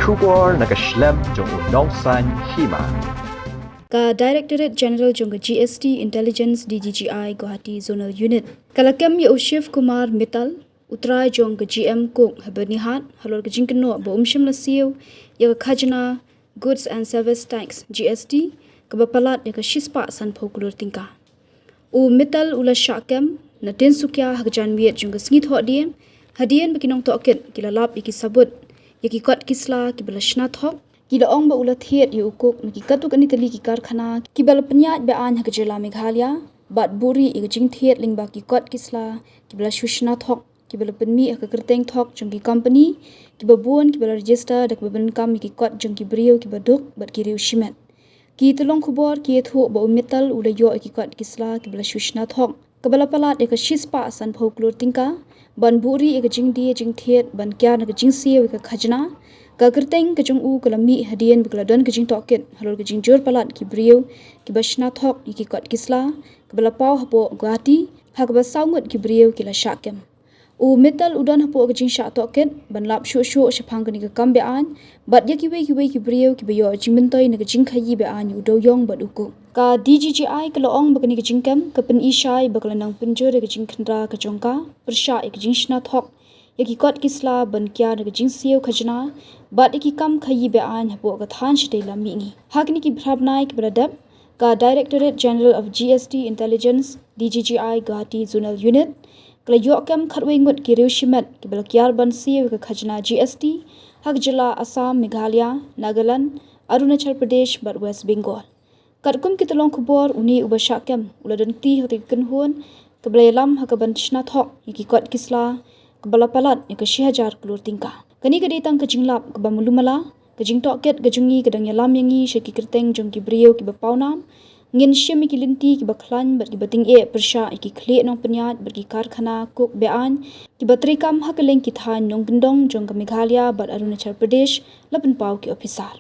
Shubor nakashlem jong unong san Hima. Ka Directorate General Jong GST Intelligence DGGI Guwahati Zonal Unit. Kalakam ya Shiv Kumar Mittal Trai Jong GM Cook Byrnihat halor jingkeno bo la Siew ya Khajna Goods and Service Tax GST ka Palat ya Shispa san Klur tingka. U Mittal ula Shakam na Tinsukya Hagjan Miet Jong Sngit Hodiem Hadien bekinong toket kilalap iki sabut yaki kot kisla kibala shnat hok kila ong ba ulat hiet yu ukuk naki katuk ani tali ki Karkhana kibala penyat ba an hakajela Meghalaya bat buri i jing thiet ling ba ki kot kisla kibala shushna thok kibala penmi hakakerteng thok jong ki company kibabun kibala register dak baben kam ki kot jong ki brio kibaduk bat ki riu shimet ki telong khubor ki thu ba umetal ula yo ki kot kisla kibala shushna thok kabala palat ek shispa san Klur tingka ban buri ek jing die jing thiet ban kya na jing Siew ek Khajna ka kerteng ke jong u kalami hadien bukla don ke jing toket halor ke jing jor palat ki brio ki bashna thok ki kot kisla kabala paw hapo Guwahati hak ba saungut ki brio ki la shakem u metal udan hapo ke jing sha toket ban lap shu shapang ke ni ke kambe an bat ya ki we ki brio ki bayo jing mentoi na ke jing khayi be an u do yong bat uku ka DGGI ke loong ba ke ni ke jing kam ke pen ishai bakla nang penjor ke jing khandra ke jongka persha ek jing shna thok yaki kot kisla ban kya na jing Siew Khajna bat iki kam khayi be an hapo ka than shite la mi ngi hakni ki bhrabnai ki bradap ka Directorate General of GST Intelligence DGGI Guwahati Zonal Unit kla yo kam khatwe ngut ki riu shimet ki bal kyar ban Siew ka Khajna GST hak jila Assam Meghalaya Nagaland Arunachal Pradesh bat West Bengal katkum ki tolong khubor uni ubashakam uladan ti hote kenhun ka blaylam hakaban shna thok yaki kot kisla kabala palat ni ka 1000 Klur tingka kani ka ditang ka jinglap ka bamulumala ka jingtoket ka jungi ka dang yalam yangi sheki kerteng jong ki brio ki bapawnam ngin shemi ki linti ki bakhlan bat ki bating e persha ki khle nong penyat bat ki Karkhana kok bean ki batrikam hakaleng ki than nong gendong jong ka Meghalaya bat Arunachal Pradesh lapan paw ki ofisar